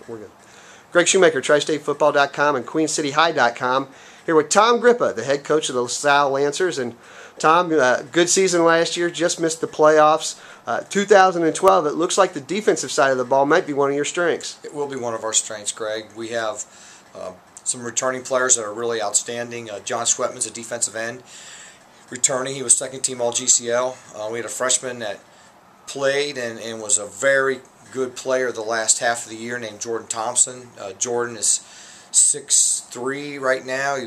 We're good. Greg Shoemaker, tristatefootball.com and queencityhigh.com. Here with Tom Grippa, the head coach of the LaSalle Lancers. And Tom, good season last year, just missed the playoffs. 2012, it looks like the defensive side of the ball might be one of your strengths. It will be one of our strengths, Greg. We have some returning players that are really outstanding. John Schwetman's a defensive end. Returning, he was second team All-GCL. We had a freshman that played and was a very good player the last half of the year named Jordan Thompson. Jordan is 6'3" right now.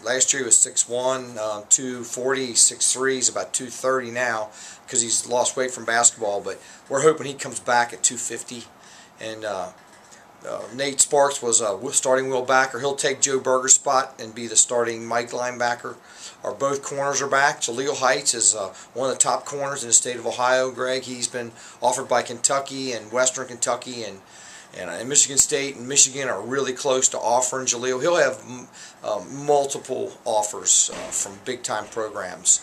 Last year he was 6'1", 240, 6'3". He's about 230 now because he's lost weight from basketball, but we're hoping he comes back at 250. And Nate Sparks was a starting Will backer. He'll take Joe Berger's spot and be the starting Mike linebacker. Both corners are back. Jaleel Heights is one of the top corners in the state of Ohio, Greg. He's been offered by Kentucky and Western Kentucky, and Michigan State and Michigan are really close to offering Jaleel. He'll have multiple offers from big-time programs.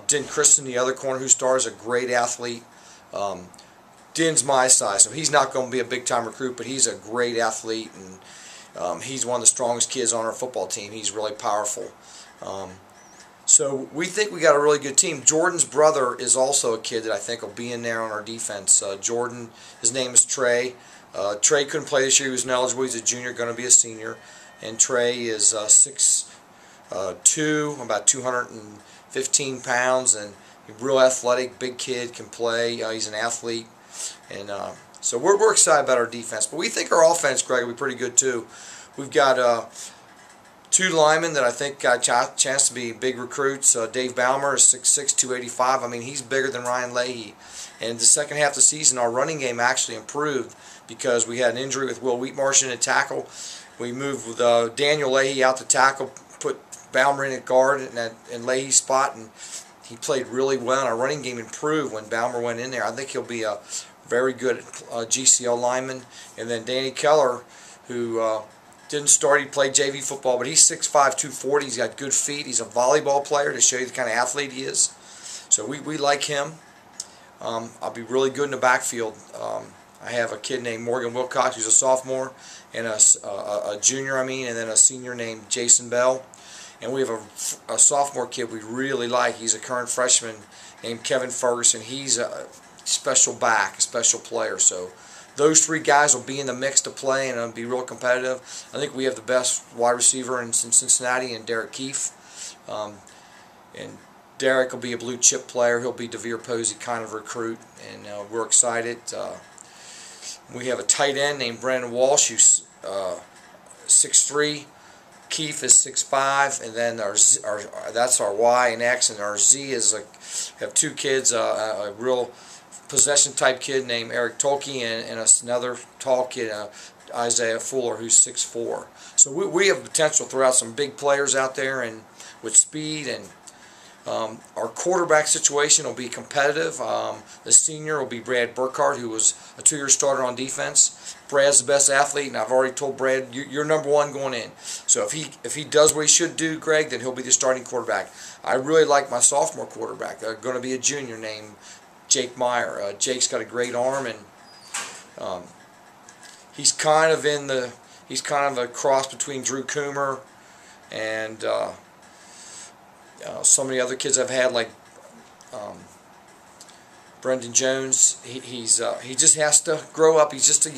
Din Christen, the other corner who stars, a great athlete. Din's my size, so he's not going to be a big-time recruit, but he's a great athlete, and he's one of the strongest kids on our football team. He's really powerful. So we think we got a really good team. Jordan's brother is also a kid that I think will be in there on our defense. Jordan, his name is Trey. Trey couldn't play this year. He was ineligible. He's a junior, going to be a senior. And Trey is 6'2", about 215 pounds, and real athletic, big kid, can play. He's an athlete. And so we're excited about our defense. But we think our offense, Greg, will be pretty good too. We've got two linemen that I think got a chance to be big recruits. Dave Baumer is 6'6", 285. I mean, he's bigger than Ryan Leahy. And the second half of the season, our running game actually improved because we had an injury with Will Wheatmarsh in a tackle. We moved with Daniel Leahy out to tackle, put Baumer in at guard in Leahy's spot, and he played really well. And our running game improved when Baumer went in there. I think he'll be a very good GCL lineman. And then Danny Keller, who didn't start, he played JV football, but he's 6'5", 240. He's got good feet. He's a volleyball player to show you the kind of athlete he is. So we like him. I'll be really good in the backfield. I have a kid named Morgan Wilcox who's a sophomore, and a junior, and then a senior named Jason Bell. And we have a sophomore kid we really like. He's a current freshman named Kevin Ferguson. He's a special back, a special player. So those three guys will be in the mix to play, and it'll be real competitive. I think we have the best wide receiver in Cincinnati, and Derek Keefe. And Derek will be a blue chip player. He'll be DeVere Posey kind of recruit, and we're excited. We have a tight end named Brandon Walsh, who's 6'3". Keefe is 6'5", and then that's our Y and X, and our Z is have two kids, a real possession type kid named Eric Tolke, and another tall kid, Isaiah Fuller, who's 6'4". So we have potential to throw out some big players out there, and with speed, and our quarterback situation will be competitive. The senior will be Brad Burkhardt, who was a 2-year starter on defense. Brad's the best athlete, and I've already told Brad, you're number one going in. So if he does what he should do, Greg, then he'll be the starting quarterback. I really like my sophomore quarterback. They're going to be a junior named Jake Meyer. Jake's got a great arm, and he's kind of a cross between Drew Coomer and some of the other kids I've had, like Brendan Jones. He just has to grow up. He's just a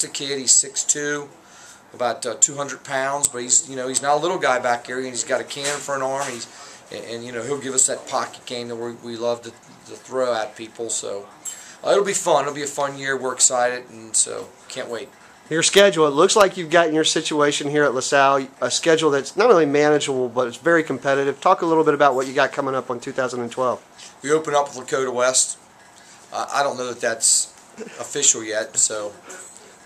kid. He's 6'2", about 200 pounds, but he's not a little guy back here, and he's got a cannon for an arm. And he'll give us that pocket game that we love to throw at people. So it'll be fun. It'll be a fun year. We're excited, and so can't wait. Your schedule, it looks like you've got in your situation here at LaSalle a schedule that's not only manageable, but it's very competitive. Talk a little bit about what you got coming up on 2012. We open up with Lakota West. I don't know that that's official yet,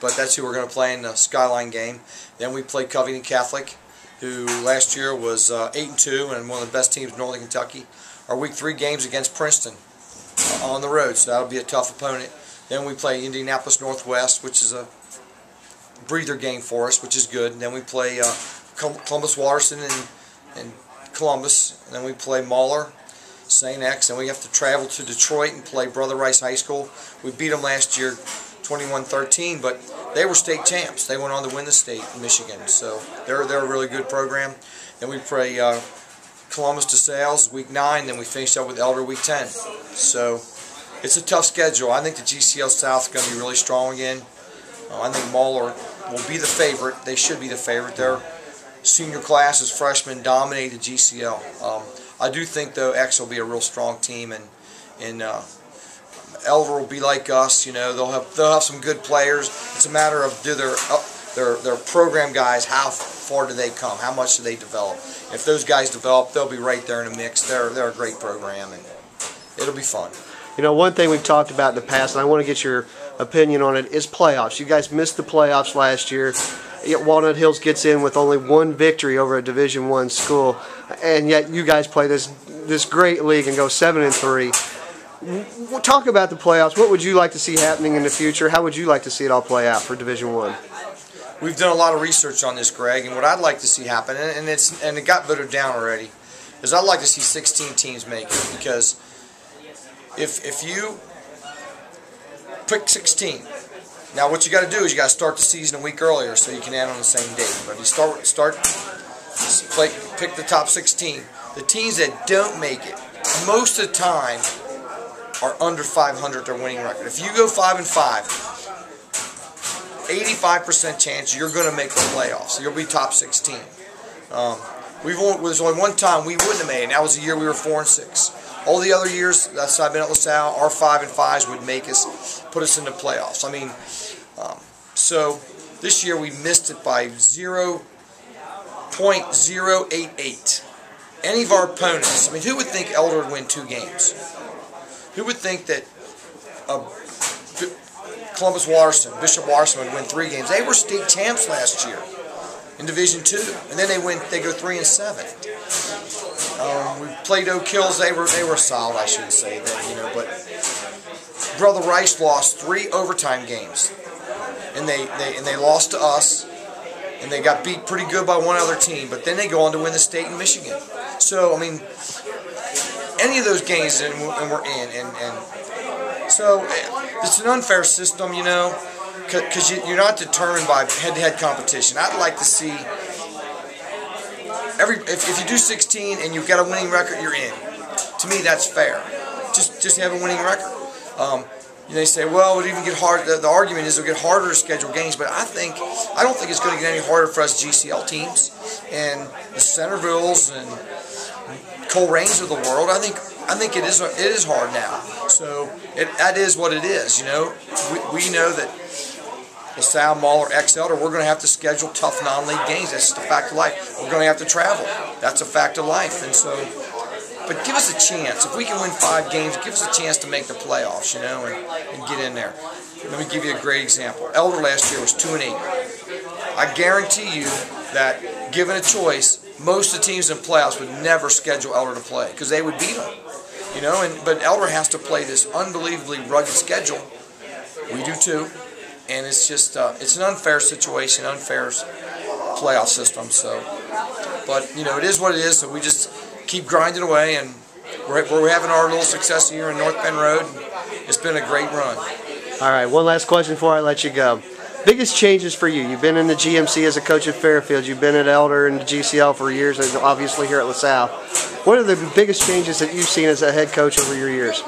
but that's who we're going to play in the Skyline game. Then we play Covington Catholic, who last year was 8-2 and one of the best teams in Northern Kentucky. Our week 3 games against Princeton on the road, so that'll be a tough opponent. Then we play Indianapolis Northwest, which is a breather game for us, which is good. And then we play Columbus Watterson and Columbus. And then we play Mahler, St. X, and we have to travel to Detroit and play Brother Rice High School. We beat them last year 21-13, but they were state champs. They went on to win the state in Michigan. So they're a really good program. Then we play Columbus LaSalle week 9. Then we finish up with Elder week 10. So it's a tough schedule. I think the GCL South is going to be really strong again. I think Moeller will be the favorite. They should be the favorite. Their senior class as freshmen dominated GCL. I do think though X will be a real strong team, and Elder will be like us. You know, they'll have some good players. It's a matter of do their program guys, how far do they come? How much do they develop? If those guys develop, they'll be right there in the mix. They're a great program, and it'll be fun. You know, one thing we've talked about in the past, and I want to get your opinion on it, is playoffs. You guys missed the playoffs last year. Yet Walnut Hills gets in with only one victory over a Division I school, and yet you guys play this great league and go 7-3. We'll talk about the playoffs. What would you like to see happening in the future? How would you like to see it all play out for Division I? We've done a lot of research on this, Greg, and what I'd like to see happen, and it got voted down already, is I'd like to see 16 teams make it, because if you pick 16, now what you got to do is you got to start the season a week earlier so you can end on the same date. But if you pick the top 16, the teams that don't make it most of the time are under 500 their winning record. If you go 5-5, 85% chance you're going to make the playoffs. You'll be top 16. There's only one time we wouldn't have made it, and that was the year we were 4-6. All the other years that I've been at LaSalle, our 5-5s would put us in the playoffs. I mean, so this year we missed it by 0.088. Any of our opponents, I mean, who would think Elder would win 2 games? Who would think that Columbus Watterson, Bishop Watterson would win 3 games? They were state champs last year in Division II, and then they go 3-7. We played Oak Hills. They were solid, I shouldn't say that, you know. But Brother Rice lost 3 overtime games, and they lost to us, and they got beat pretty good by one other team. But then they go on to win the state in Michigan. So I mean, any of those games, and we're in, and so it's an unfair system, you know, because you're not determined by head-to-head competition. I'd like to see. If you do 16 and you've got a winning record, you're in. To me, that's fair. Just have a winning record. They say, well, it would even get hard. The argument is it'll get harder to schedule games, but I don't think it's going to get any harder for us GCL teams and the Centervilles and Coleraines of the world. I think it is hard now. So that is what it is. You know, we know that LaSalle, Moeller, Elder, we're going to have to schedule tough non-league games. That's just a fact of life. We're going to have to travel. That's a fact of life. And so, but give us a chance. If we can win 5 games, give us a chance to make the playoffs, you know, and get in there. Let me give you a great example. Elder last year was 2-8. I guarantee you that, given a choice, most of the teams in playoffs would never schedule Elder to play because they would beat them, you know. But Elder has to play this unbelievably rugged schedule. We do too. And it's just, it's an unfair situation, unfair playoff system. So, but, you know, it is what it is. So we just keep grinding away, and we're having our little success here in North Bend Road. It's been a great run. All right, one last question before I let you go. Biggest changes for you? You've been in the GMC as a coach at Fairfield. You've been at Elder and the GCL for years, and obviously here at LaSalle. What are the biggest changes that you've seen as a head coach over your years?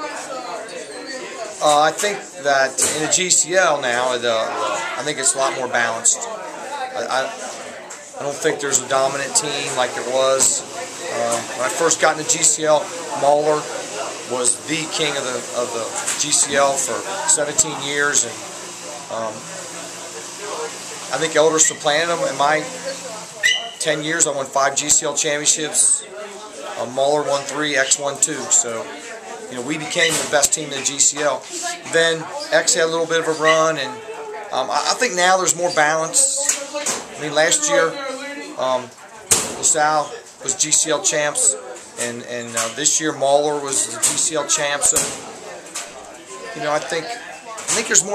I think that in the GCL now, I think it's a lot more balanced. I don't think there's a dominant team like it was. When I first got into GCL, Moeller was the king of the GCL for 17 years, and I think Elder supplanted them. In my 10 years, I won 5 GCL championships. Moeller won 3, X won 2. So, you know, we became the best team in the GCL. Then X had a little bit of a run, and I think now there's more balance. I mean, last year, LaSalle was GCL champs, and this year Moeller was the GCL champ. So, you know, I think there's more.